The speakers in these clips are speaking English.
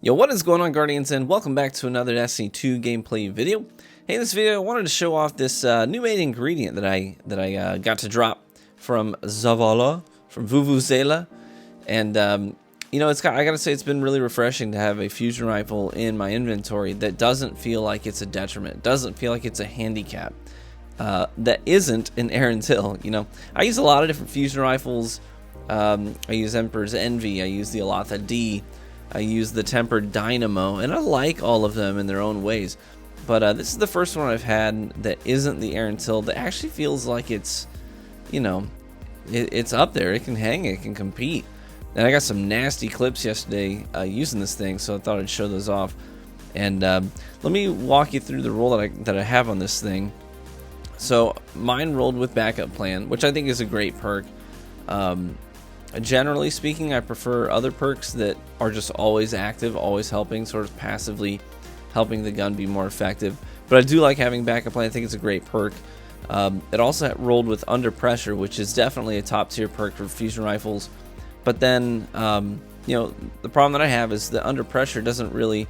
Yo, what is going on, Guardians, and welcome back to another Destiny 2 gameplay video. Hey, in this video I wanted to show off this new main ingredient that I got to drop from Zavala, from Vuvuzela, and you know, I gotta say it's been really refreshing to have a fusion rifle in my inventory that doesn't feel like it's a detriment, doesn't feel like it's a handicap. That isn't an Erentil. You know, I use a lot of different fusion rifles. I use Emperor's Envy, I use the Alatha D, I use the Tempered Dynamo, and I like all of them in their own ways. But this is the first one I've had that isn't the Erentil that actually feels like it's, you know, it's up there. It can hang, it can compete. And I got some nasty clips yesterday using this thing, so I thought I'd show those off. And let me walk you through the roll that I have on this thing. So mine rolled with Backup Plan, which I think is a great perk. Generally speaking, I prefer other perks that are just always active, always helping, sort of passively helping the gun be more effective. But I do like having Backup Plan. I think it's a great perk. It also rolled with Under Pressure, which is definitely a top tier perk for fusion rifles. But then, you know, the problem that I have is that Under Pressure doesn't really,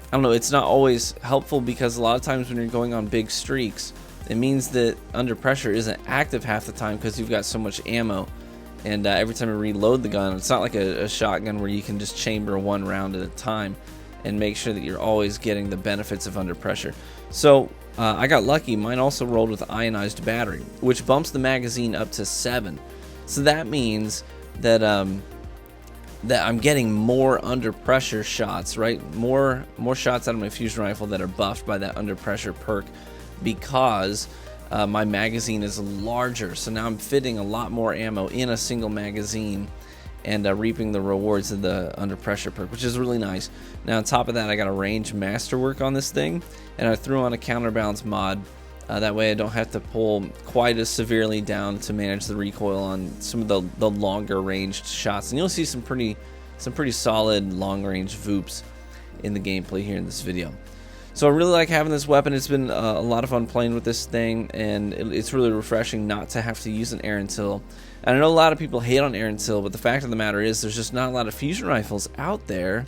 I don't know, it's not always helpful, because a lot of times when you're going on big streaks, it means that Under Pressure isn't active half the time because you've got so much ammo. And every time you reload the gun, it's not like a shotgun where you can just chamber one round at a time and make sure that you're always getting the benefits of Under Pressure. So I got lucky. Mine also rolled with Ionized Battery, which bumps the magazine up to 7. So that means that that I'm getting more Under Pressure shots, right? More shots out of my fusion rifle that are buffed by that Under Pressure perk, because my magazine is larger. So now I'm fitting a lot more ammo in a single magazine and reaping the rewards of the Under Pressure perk, which is really nice. Now on top of that, I got a range masterwork on this thing, and I threw on a counterbalance mod. That way I don't have to pull quite as severely down to manage the recoil on some of the longer ranged shots. And you'll see some pretty solid long range VOOPs in the gameplay here in this video. So I really like having this weapon. It's been a lot of fun playing with this thing, and it's really refreshing not to have to use an Erentil. And I know a lot of people hate on Erentil, but the fact of the matter is there's just not a lot of fusion rifles out there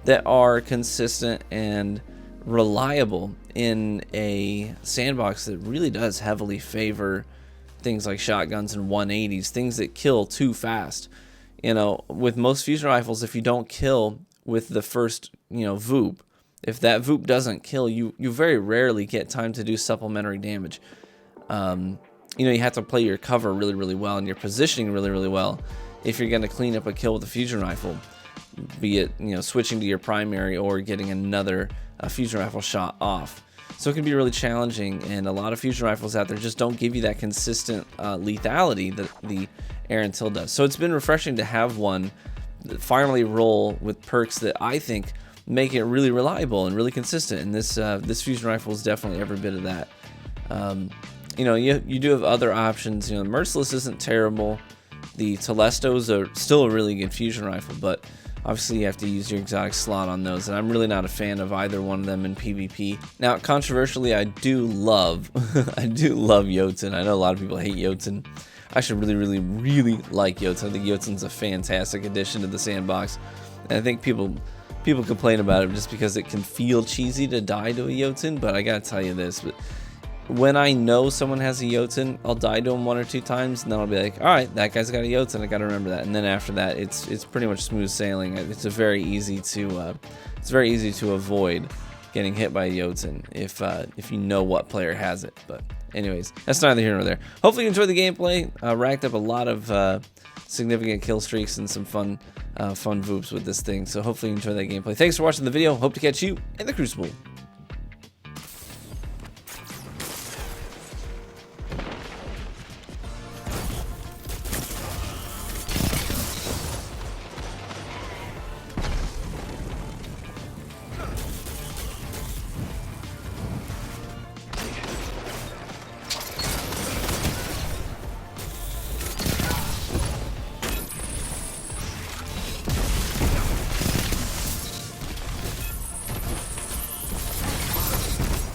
that are consistent and reliable in a sandbox that really does heavily favor things like shotguns and 180s, things that kill too fast. You know, with most fusion rifles, if you don't kill with the first, you know, VOOP, if that VOOP doesn't kill, you very rarely get time to do supplementary damage. You know, you have to play your cover really, really well and your positioning really, really well if you're going to clean up a kill with a fusion rifle, be it, you know, switching to your primary or getting another fusion rifle shot off. So it can be really challenging, and a lot of fusion rifles out there just don't give you that consistent lethality that the Erentil does. So it's been refreshing to have one that finally roll with perks that I think make it really reliable and really consistent, and this fusion rifle is definitely every bit of that. You know, you do have other options. You know, the Merciless isn't terrible. The Telestos are still a really good fusion rifle, but obviously you have to use your exotic slot on those, and I'm really not a fan of either one of them in PvP. Now, controversially, I do love Jotun. I know a lot of people hate Jotun. I actually really like Jotun. I think Jotun's a fantastic addition to the sandbox, and I think people complain about it just because it can feel cheesy to die to a Jotun, but I gotta tell you this, but when I know someone has a Jotun, I'll die to him 1 or 2 times, and then I'll be like, all right, that guy's got a Jotun, I gotta remember that. And then after that, it's pretty much smooth sailing. It's very easy to avoid getting hit by a Jotun if you know what player has it. But anyways, that's neither here nor there. Hopefully you enjoyed the gameplay. Racked up a lot of significant kill streaks and some fun VOOPs with this thing. So hopefully you enjoy that gameplay. Thanks for watching the video. Hope to catch you in the Crucible.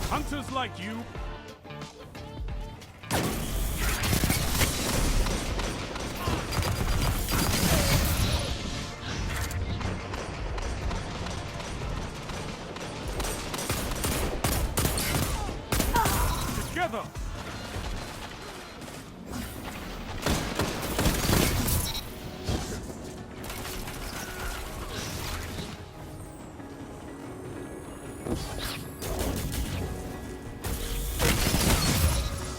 Hunters like you. together.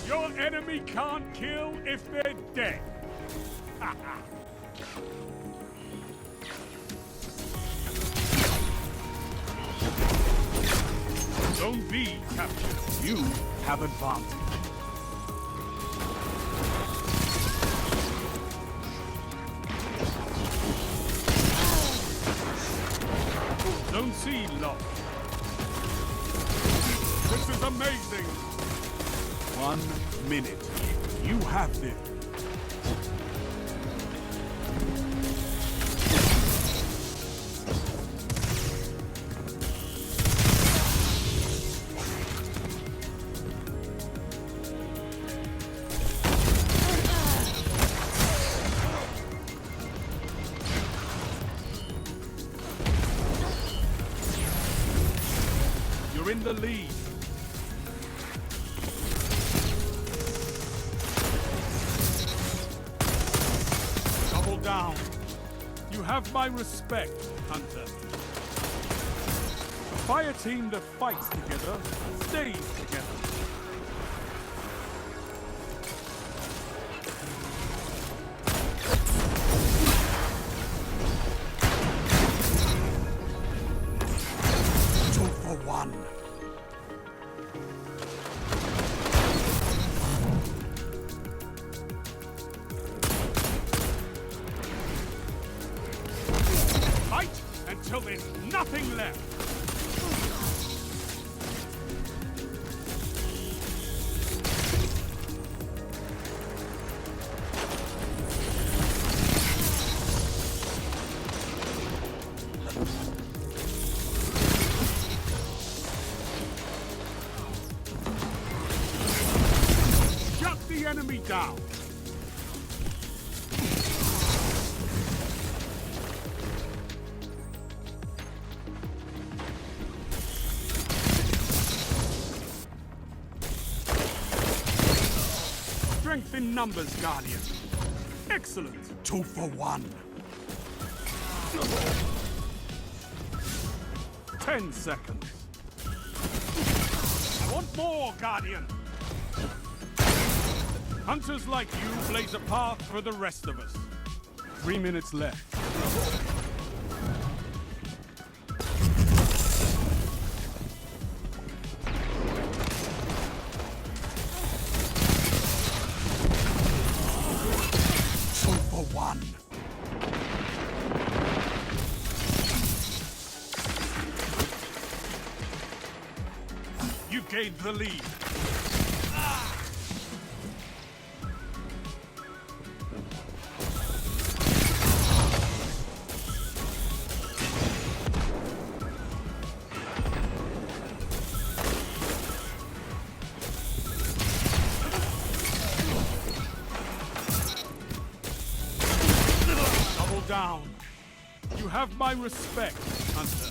Your enemy can't kill if they're dead. Zone B captured. You have advantage. Zone C lost. This is amazing. 1 minute. You have this. You're in the lead. Double down. You have my respect, Hunter. A fire team that fights together stays together. Two for one. Fight until there's nothing left. Shut the enemy down. Strength in numbers, Guardian. Excellent. 2 for 1. 10 seconds. I want more, Guardian. Hunters like you blaze a path for the rest of us. 3 minutes left. Two for one. You gained the lead. Double down. You have my respect, Hunter.